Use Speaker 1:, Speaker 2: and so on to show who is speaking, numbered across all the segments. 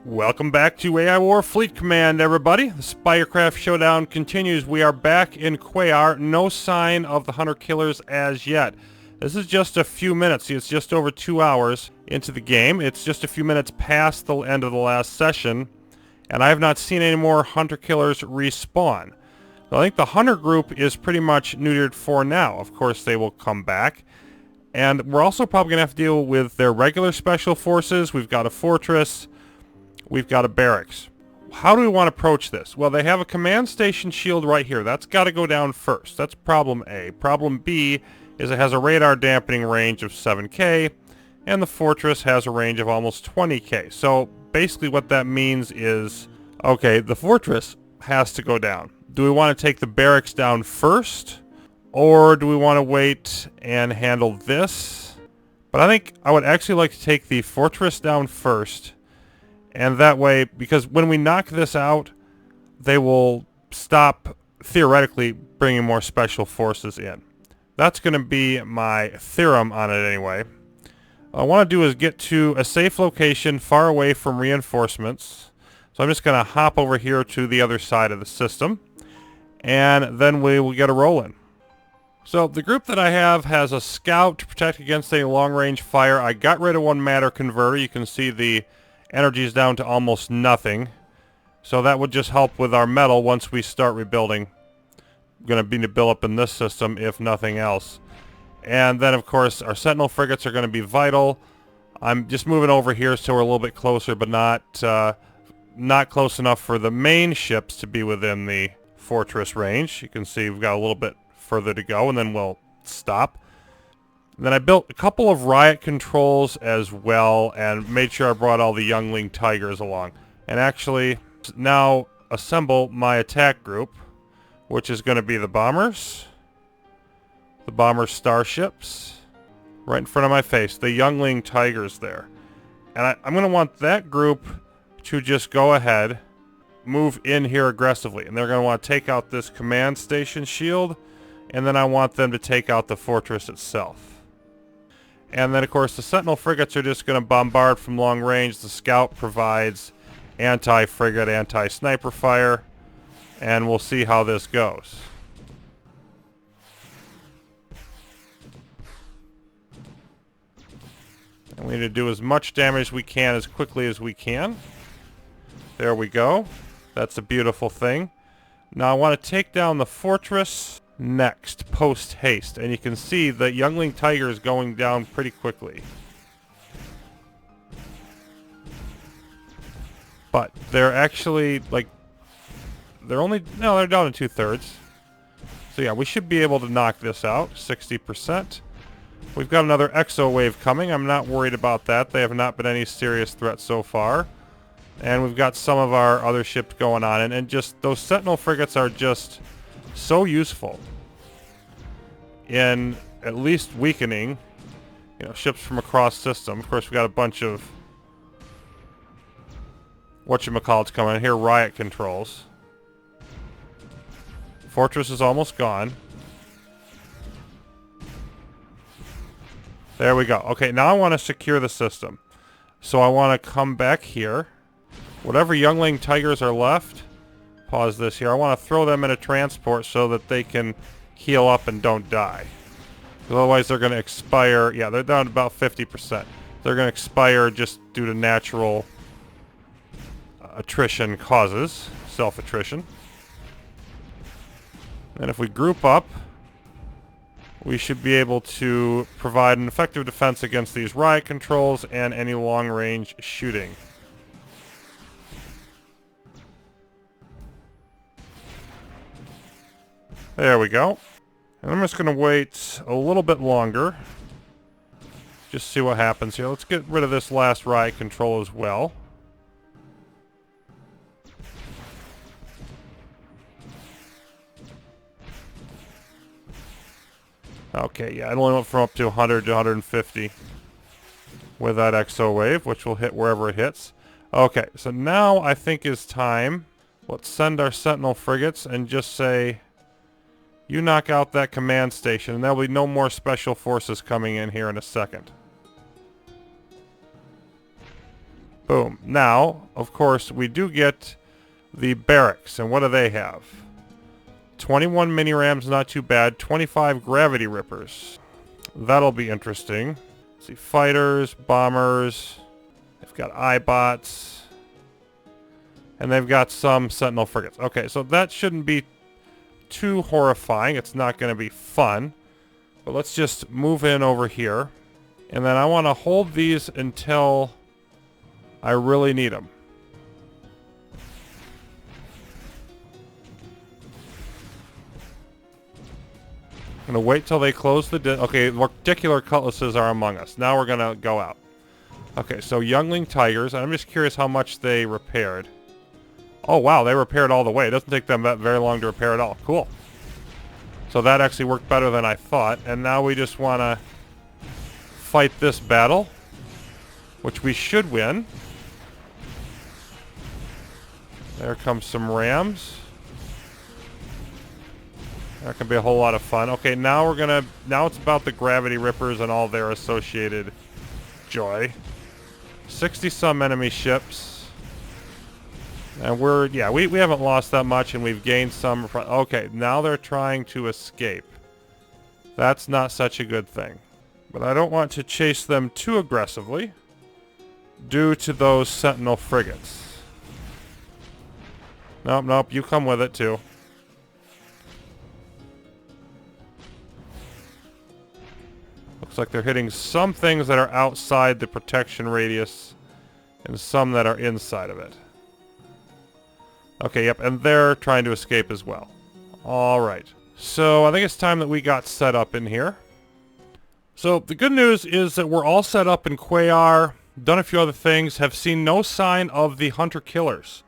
Speaker 1: Welcome back to Quaoar Fleet Command, everybody. The Spirecraft Showdown continues. We are back in Quaoar. No sign of the Hunter-Killers as yet. This is just a few minutes. See, it's just over 2 hours into the game. It's just a few minutes past the end of the last session, and I have not seen any more Hunter-Killers respawn. So I think the Hunter group is pretty much neutered for now. Of course, they will come back. And we're also probably going to have to deal with their regular special forces. We've got a fortress. We've got a barracks. How do we want to approach this? Well, they have a command station shield right here. That's got to go down first. That's problem A. Problem B is it has a radar dampening range of 7K, and the fortress has a range of almost 20K. So basically what that means is, okay, the fortress has to go down. Do we want to take the barracks down first, or do we want to wait and handle this? But I think I would actually like to take the fortress down first. And that way, because when we knock this out, they will stop, theoretically, bringing more special forces in. That's going to be my theorem on it anyway. What I want to do is get to a safe location far away from reinforcements. So I'm just going to hop over here to the other side of the system. And then we will get a roll in. So the group that I have has a scout to protect against any long-range fire. I got rid of one matter converter. You can see the energy is down to almost nothing. So that would just help with our metal once we start rebuilding. We're going to be to build up in this system, if nothing else. And then, of course, our Sentinel frigates are going to be vital. I'm just moving over here so we're a little bit closer, but not close enough for the main ships to be within the fortress range. You can see we've got a little bit further to go, and then we'll stop. Then I built a couple of riot controls as well and made sure I brought all the youngling tigers along. And actually now assemble my attack group, which is going to be the bomber starships, right in front of my face, the youngling tigers there. And I'm going to want that group to just go ahead, move in here aggressively. And they're going to want to take out this command station shield, and then I want them to take out the fortress itself. And then, of course, the Sentinel frigates are just going to bombard from long range. The Scout provides anti-frigate, anti-sniper fire. And we'll see how this goes. And we need to do as much damage as we can as quickly as we can. There we go. That's a beautiful thing. Now I want to take down the fortress next, post haste, and you can see the youngling tiger is going down pretty quickly. But they're actually they're down to 2/3. So yeah, we should be able to knock this out. 60%. We've got another exo wave coming. I'm not worried about that. They have not been any serious threat so far. And we've got some of our other ships going on, and just those Sentinel frigates are just so useful in at least weakening, ships from across system. Of course, we got a bunch of whatchamacallits coming in here, riot controls. Fortress is almost gone. There we go. Okay, now I want to secure the system. So I want to come back here. Whatever youngling tigers are left, pause this here. I want to throw them in a transport so that they can heal up and don't die. Otherwise they're going to expire. Yeah, they're down to about 50%. They're going to expire just due to natural attrition causes, self-attrition. And if we group up, we should be able to provide an effective defense against these riot controls and any long-range shooting. There we go. And I'm just going to wait a little bit longer. Just see what happens here. Let's get rid of this last riot control as well. Okay, yeah, it only went from up to 100 to 150 with that exo wave, which will hit wherever it hits. Okay, so now I think is time. Let's send our Sentinel frigates and just say, you knock out that command station, and there'll be no more special forces coming in here in a second. Boom. Now, of course, we do get the barracks. And what do they have? 21 mini-rams, not too bad. 25 gravity rippers. That'll be interesting. Let's see, fighters, bombers. They've got iBots. And they've got some sentinel frigates. Okay, so that shouldn't be too horrifying. It's not going to be fun. But let's just move in over here. And then I want to hold these until I really need them. I'm going to wait till they close the... Okay, particular cutlasses are among us. Now we're going to go out. Okay, so youngling tigers. I'm just curious how much they repaired. Oh, wow, they repaired all the way. It doesn't take them that very long to repair at all. Cool. So that actually worked better than I thought. And now we just want to fight this battle, which we should win. There comes some rams. That can be a whole lot of fun. Okay, now we're gonna... Now it's about the gravity rippers and all their associated joy. 60-some enemy ships. And we're... Yeah, we haven't lost that much, and we've gained some... Okay, now they're trying to escape. That's not such a good thing. But I don't want to chase them too aggressively due to those sentinel frigates. Nope, nope, you come with it too. Looks like they're hitting some things that are outside the protection radius and some that are inside of it. Okay, yep, and they're trying to escape as well. Alright, so I think it's time that we got set up in here. So the good news is that we're all set up in Quaoar, done a few other things, have seen no sign of the hunter-killers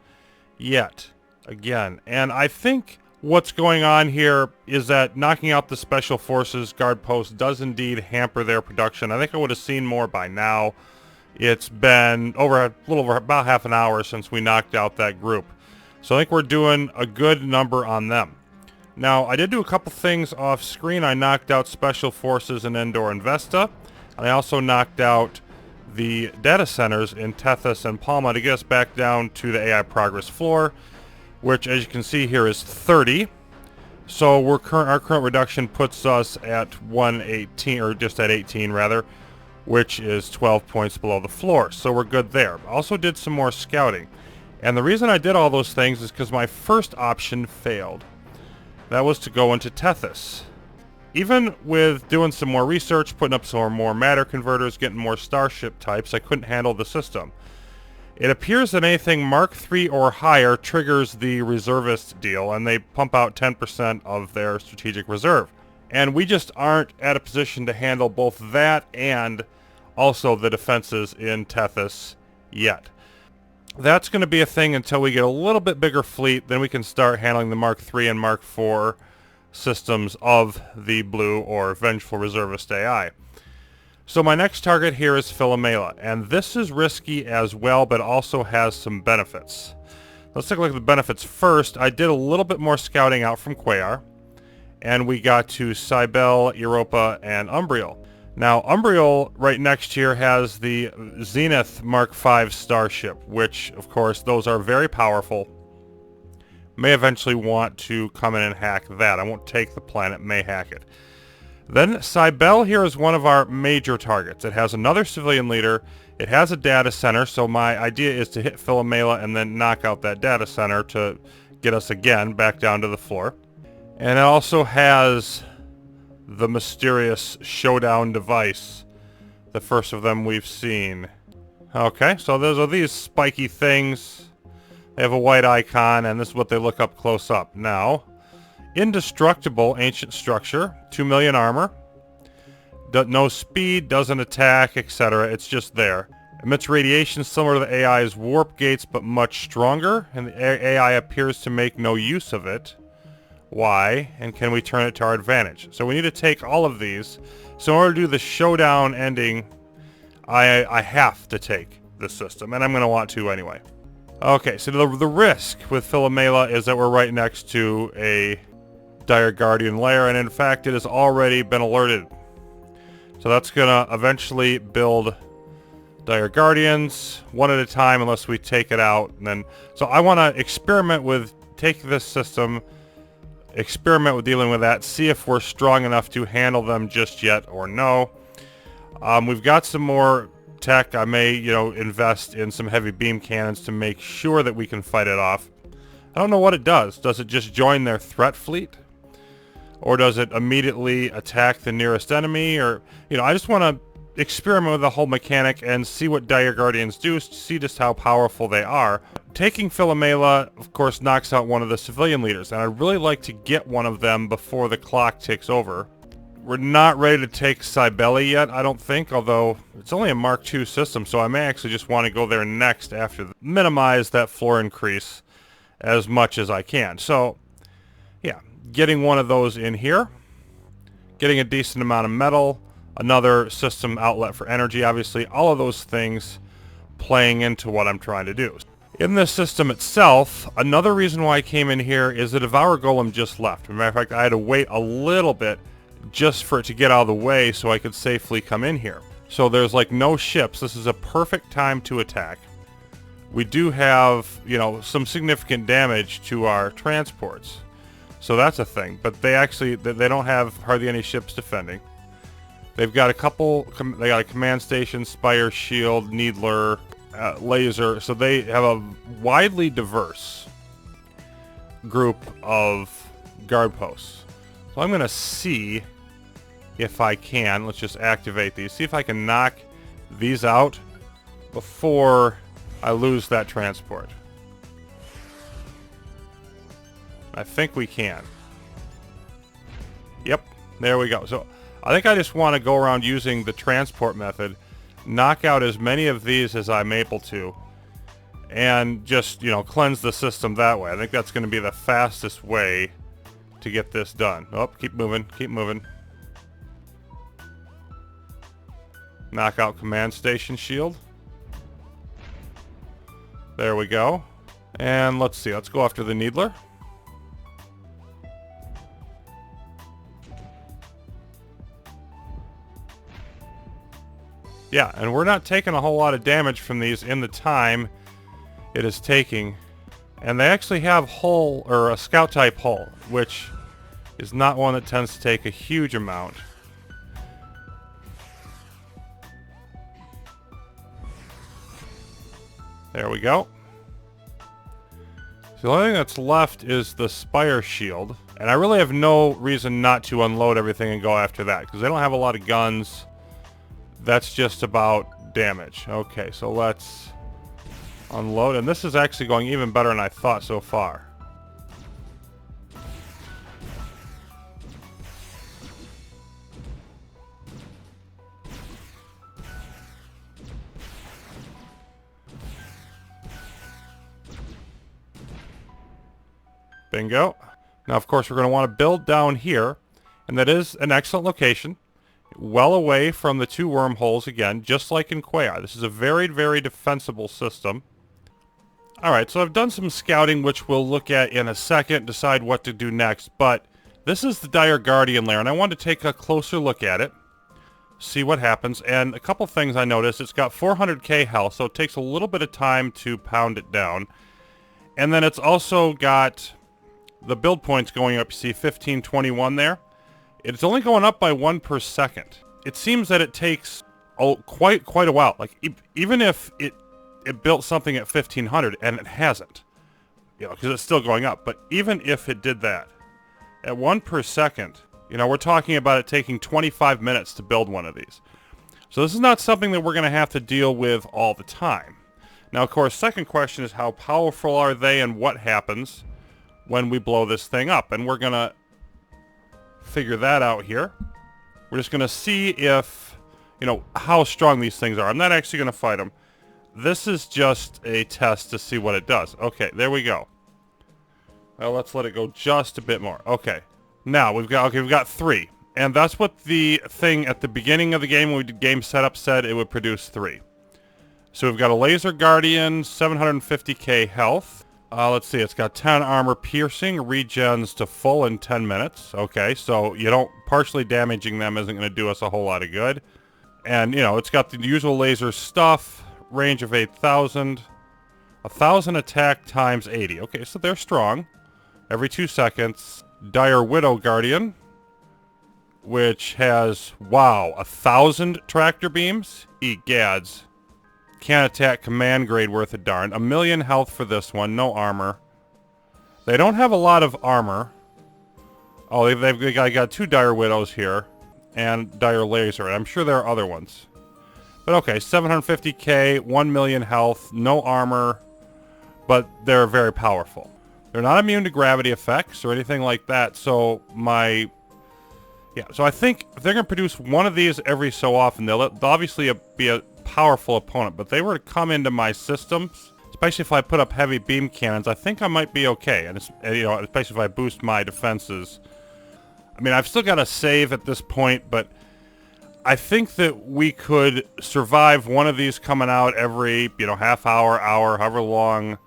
Speaker 1: yet, again. And I think what's going on here is that knocking out the Special Forces guard post does indeed hamper their production. I think I would have seen more by now. It's been a little over about half an hour since we knocked out that group. So I think we're doing a good number on them. Now, I did do a couple things off screen. I knocked out Special Forces in Endor and Vesta. And I also knocked out the data centers in Tethys and Palma to get us back down to the AI progress floor, which, as you can see here, is 30. So our current reduction puts us at 118, or just at 18 rather, which is 12 points below the floor. So we're good there. Also did some more scouting. And the reason I did all those things is because my first option failed. That was to go into Tethys. Even with doing some more research, putting up some more matter converters, getting more starship types, I couldn't handle the system. It appears that anything Mark III or higher triggers the reservist deal, and they pump out 10% of their strategic reserve. And we just aren't at a position to handle both that and also the defenses in Tethys yet. That's going to be a thing until we get a little bit bigger fleet. Then we can start handling the Mark III and Mark IV systems of the Blue or Vengeful Reservist AI. So my next target here is Philomela, and this is risky as well, but also has some benefits. Let's take a look at the benefits first. I did a little bit more scouting out from Quaoar, and we got to Cybele, Europa, and Umbriel. Now, Umbriel, right next here, has the Zenith Mark V starship, which, of course, those are very powerful. May eventually want to come in and hack that. I won't take the planet, may hack it. Then, Cybele here is one of our major targets. It has another civilian leader. It has a data center, so my idea is to hit Philomela and then knock out that data center to get us again back down to the floor. And it also has the mysterious showdown device, the first of them we've seen. Okay, so those are these spiky things. They have a white icon, and this is what they look up close up. Now, indestructible ancient structure, 2 million armor, no speed, doesn't attack, etc. It's just there. Emits radiation similar to the AI's warp gates, but much stronger, and the AI appears to make no use of it. Why? And can we turn it to our advantage? So we need to take all of these. So in order to do the showdown ending, I have to take this system, and I'm going to want to anyway. Okay, so the risk with Philomela is that we're right next to a Dire Guardian lair, and in fact it has already been alerted. So that's going to eventually build Dire Guardians, one at a time unless we take it out. And then, so I want to experiment with, take this system, experiment with dealing with that, see if we're strong enough to handle them just yet or no. We've got some more tech. I may, invest in some heavy beam cannons to make sure that we can fight it off. I don't know what it does. Does it just join their threat fleet? Or does it immediately attack the nearest enemy? Or, I just want to experiment with the whole mechanic and see what Dire Guardians do, see just how powerful they are. Taking Philomela, of course, knocks out one of the civilian leaders, and I'd really like to get one of them before the clock ticks over. We're not ready to take Cybele yet, I don't think, although it's only a Mark II system, so I may actually just want to go there next after minimize that floor increase as much as I can. So, yeah, getting one of those in here, getting a decent amount of metal, another system outlet for energy, obviously, all of those things playing into what I'm trying to do. In this system itself, another reason why I came in here is the Devour Golem just left. As a matter of fact, I had to wait a little bit just for it to get out of the way so I could safely come in here. So there's like no ships. This is a perfect time to attack. We do have, some significant damage to our transports. So that's a thing. But they don't have hardly any ships defending. They've got a couple, they got a command station, spire, shield, needler, laser. So they have a widely diverse group of guard posts. So I'm going to see if I can, let's just activate these, see if I can knock these out before I lose that transport. I think we can. Yep, there we go. So I think I just want to go around using the transport method, knock out as many of these as I'm able to, and just, cleanse the system that way. I think that's going to be the fastest way to get this done. Oh, keep moving, keep moving. Knock out command station shield. There we go. And let's see, let's go after the needler. Yeah, and we're not taking a whole lot of damage from these in the time it is taking. And they actually have hull, or a scout type hull, which is not one that tends to take a huge amount. There we go. So the only thing that's left is the spire shield. And I really have no reason not to unload everything and go after that, because they don't have a lot of guns. That's just about damage. Okay, so let's unload. And this is actually going even better than I thought so far. Bingo. Now, of course, we're going to want to build down here. And that is an excellent location. Well away from the two wormholes again, just like in Quaoar. This is a very, very defensible system. Alright, so I've done some scouting, which we'll look at in a second, decide what to do next. But this is the Dire Guardian lair, and I wanted to take a closer look at it. See what happens. And a couple things I noticed. It's got 400k health, so it takes a little bit of time to pound it down. And then it's also got the build points going up. You see 1521 there. It's only going up by 1 per second. It seems that it takes quite a while. Like even if it built something at 1500, and it hasn't, because it's still going up. But even if it did that at 1 per second, we're talking about it taking 25 minutes to build one of these. So this is not something that we're going to have to deal with all the time. Now, of course, second question is how powerful are they, and what happens when we blow this thing up? And we're going to figure that out here. We're just going to see if, how strong these things are. I'm not actually going to fight them. This is just a test to see what it does. Okay, there we go. Well, let's let it go just a bit more. Okay. Now, we've got 3. And that's what the thing at the beginning of the game when we did game setup said it would produce 3. So we've got a Laser Guardian, 750k health. Let's see, it's got 10 armor piercing, regens to full in 10 minutes. Okay, so partially damaging them isn't going to do us a whole lot of good. And, you know, it's got the usual laser stuff, range of 8,000, 1,000 attack times 80. Okay, so they're strong. Every 2 seconds. Dire Widow Guardian, which has, wow, 1,000 tractor beams? Egads. Can't attack command grade worth a darn. 1,000,000 health for this one, no armor. They don't have a lot of armor. Oh, they've got 2 Dire Widows here. And Dire Laser, and I'm sure there are other ones. But okay, 750k, 1,000,000 health, no armor, but they're very powerful. They're not immune to gravity effects or anything like that, so so I think if they're going to produce one of these every so often, they'll obviously be a powerful opponent, but they were to come into my systems, especially if I put up heavy beam cannons, I think I might be okay, and you know, especially if I boost my defenses. I mean, I've still got to save at this point, but I think that we could survive one of these coming out every, you know, half hour, however long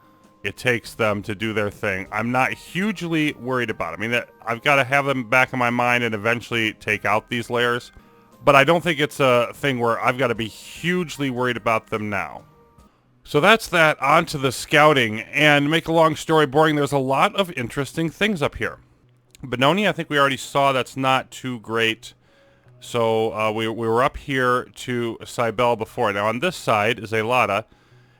Speaker 1: it takes them to do their thing. I'm not hugely worried about it. I mean, I've got to have them back in my mind and eventually take out these layers, but I don't think it's a thing where I've got to be hugely worried about them now. So that's that. On to the scouting, and to make a long story boring, there's a lot of interesting things up here. Benoni, I think we already saw, that's not too great. So we were up here to Cybele before. Now on this side is a Lada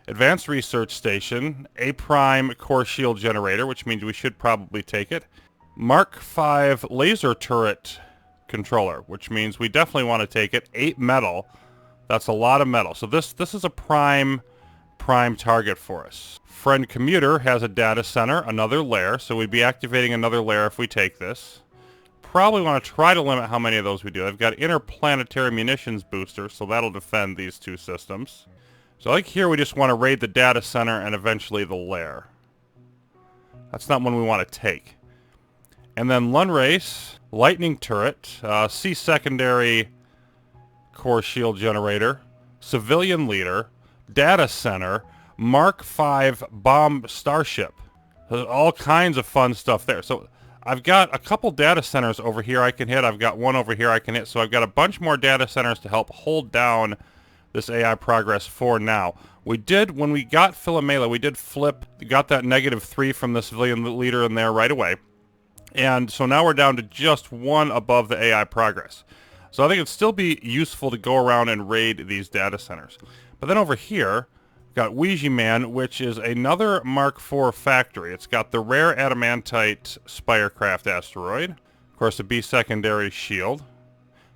Speaker 1: Advanced Research Station, A Prime Core Shield Generator, which means we should probably take it. Mark V Laser Turret Controller, which means we definitely want to take it. 8 metal. That's a lot of metal. So this is a prime target for us. Friend Commuter has a data center, another lair, so we'd be activating another lair if we take this. Probably want to try to limit how many of those we do. I've got interplanetary munitions booster, so that'll defend these 2 systems. So like here, we just want to raid the data center and eventually the lair. That's not one we want to take. And then Lunrace, Lightning Turret, C Secondary Core Shield Generator, Civilian Leader, Data Center, Mark V Bomb Starship. There's all kinds of fun stuff there. So I've got a couple data centers over here I can hit. I've got one over here I can hit. So I've got a bunch more data centers to help hold down this AI progress for now. We did, when we got Philomela, we did flip, got that -3 from the civilian leader in there right away. And so now we're down to just 1 above the AI progress. So I think it'd still be useful to go around and raid these data centers. But then over here, got Ouija Man, which is another Mark IV factory. It's got the rare adamantite Spirecraft asteroid. Of course, a B secondary shield.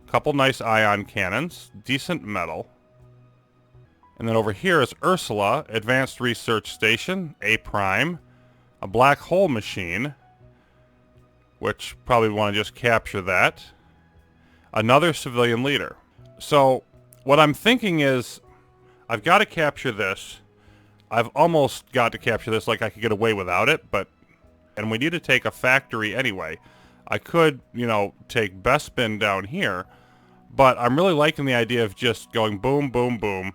Speaker 1: A couple nice ion cannons. Decent metal. And then over here is Ursula, Advanced Research Station, A Prime. A black hole machine, which probably want to just capture that. Another civilian leader. So what I'm thinking is, I've got to capture this. I've almost got to capture this, like I could get away without it, and we need to take a factory anyway. I could, you know, take Bespin down here, but I'm really liking the idea of just going boom, boom, boom,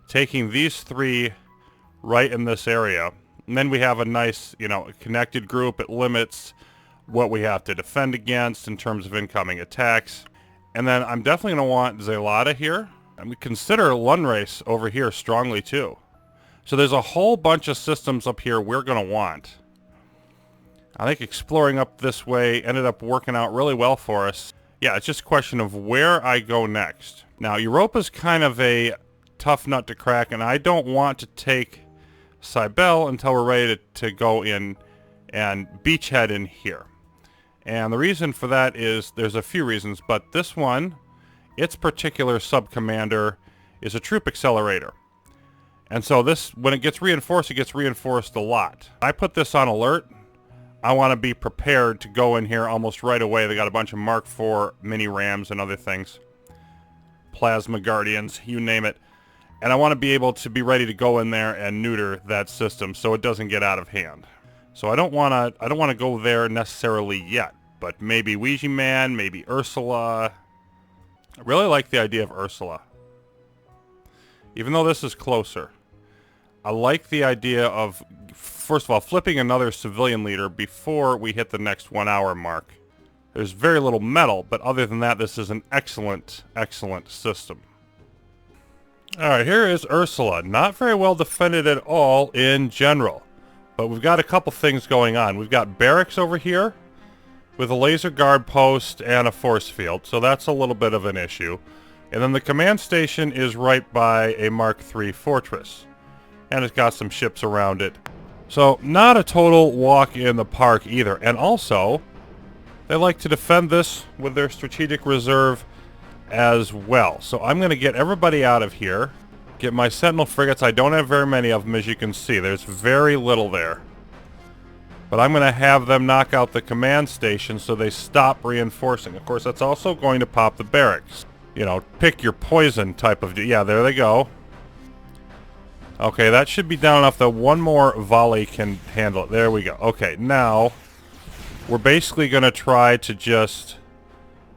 Speaker 1: taking these 3 right in this area. And then we have a nice, you know, connected group. It limits what we have to defend against in terms of incoming attacks. And then I'm definitely going to want Zelada here. And we consider Lunrace over here strongly too. So there's a whole bunch of systems up here we're going to want. I think exploring up this way ended up working out really well for us. Yeah, it's just a question of where I go next. Now, Europa's kind of a tough nut to crack, and I don't want to take Cybele until we're ready to go in and beachhead in here. And the reason for that is, there's a few reasons, but this one, its particular sub-commander is a troop accelerator. And so this, when it gets reinforced a lot. I put this on alert. I want to be prepared to go in here almost right away. They got a bunch of Mark IV mini rams and other things. Plasma Guardians, you name it. And I want to be able to be ready to go in there and neuter that system so it doesn't get out of hand. So I don't want to go there necessarily yet, but maybe Ouija Man, maybe Ursula. I really like the idea of Ursula. Even though this is closer. I like the idea of, first of all, flipping another civilian leader before we hit the next 1 hour mark. There's very little metal, but other than that, this is an excellent, excellent system. Alright, here is Ursula. Not very well defended at all in general. But we've got a couple things going on. We've got barracks over here with a laser guard post and a force field, so that's a little bit of an issue. And then the command station is right by a Mark III fortress. And it's got some ships around it. So, not a total walk in the park either. And also, they like to defend this with their strategic reserve as well. So I'm going to get everybody out of here. Get my Sentinel frigates. I don't have very many of them, as you can see. There's very little there. But I'm going to have them knock out the command station so they stop reinforcing. Of course, that's also going to pop the barracks. You know, pick your poison type of... Yeah, there they go. Okay, that should be down enough that one more volley can handle it. There we go. Okay, now we're basically going to try to just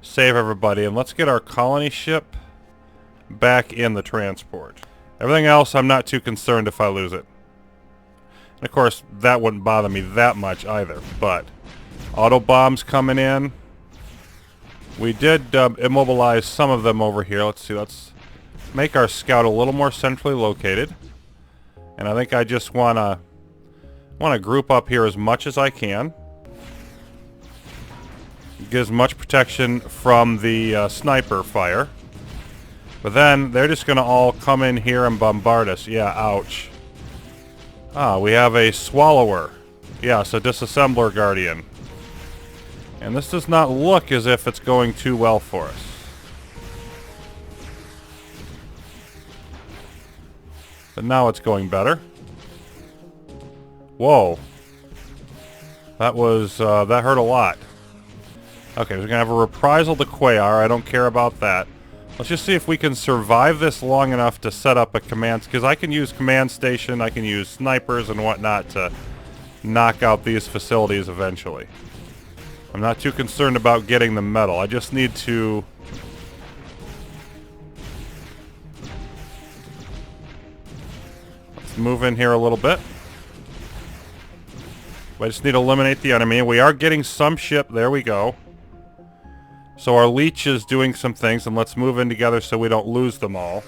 Speaker 1: save everybody. And let's get our colony ship back in the transport. Everything else, I'm not too concerned if I lose it. And of course, that wouldn't bother me that much either. But auto bombs coming in. We did immobilize some of them over here. Let's see. Let's make our scout a little more centrally located. And I think I just want to group up here as much as I can. Get as much protection from the sniper fire. But then they're just going to all come in here and bombard us. Yeah, ouch. Ah, we have a Swallower. Yes, a disassembler guardian. And this does not look as if it's going too well for us. But now it's going better. Whoa. That was, that hurt a lot. Okay, we're going to have a reprisal to Quaoar. I don't care about that. Let's just see if we can survive this long enough to set up a command... Because I can use command station, I can use snipers and whatnot to knock out these facilities eventually. I'm not too concerned about getting the medal. I just need to... Let's move in here a little bit. I just need to eliminate the enemy. We are getting some ship. There we go. So our leech is doing some things, and let's move in together so we don't lose them all.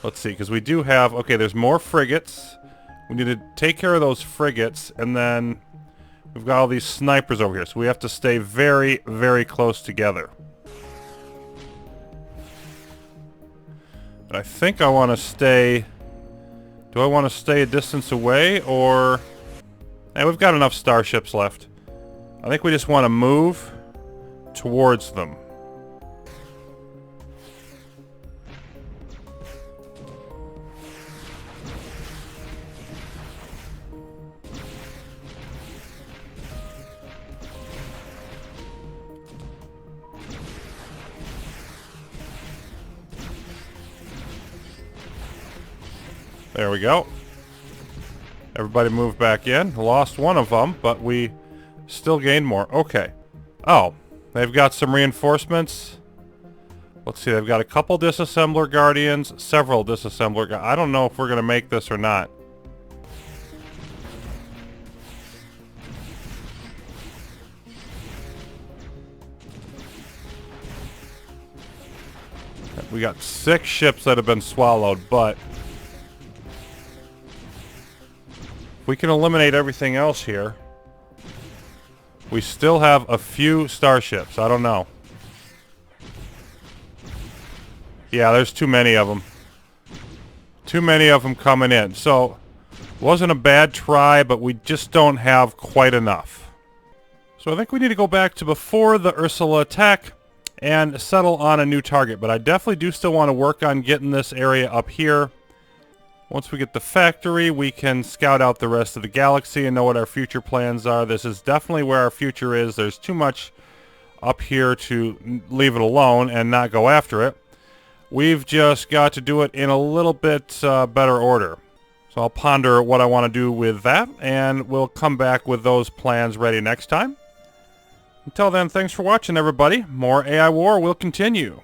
Speaker 1: Let's see, because we do have... Okay, there's more frigates. We need to take care of those frigates, and then we've got all these snipers over here, so we have to stay very, very close together. But I think I want to stay... Do I want to stay a distance away, or... Hey, we've got enough starships left. I think we just want to move towards them. There we go. Everybody move back in. Lost one of them, but we still gained more. Okay. Oh, they've got some reinforcements. Let's see, they've got a couple disassembler guardians, several disassembler I don't know if we're going to make this or not. We got 6 ships that have been swallowed, but if we can eliminate everything else here, we still have a few starships. I don't know. Yeah, there's too many of them. Too many of them coming in. So, wasn't a bad try, but we just don't have quite enough. So I think we need to go back to before the Ursula attack and settle on a new target. But I definitely do still want to work on getting this area up here. Once we get the factory, we can scout out the rest of the galaxy and know what our future plans are. This is definitely where our future is. There's too much up here to leave it alone and not go after it. We've just got to do it in a little bit better order. So I'll ponder what I want to do with that, and we'll come back with those plans ready next time. Until then, thanks for watching, everybody. More AI War will continue.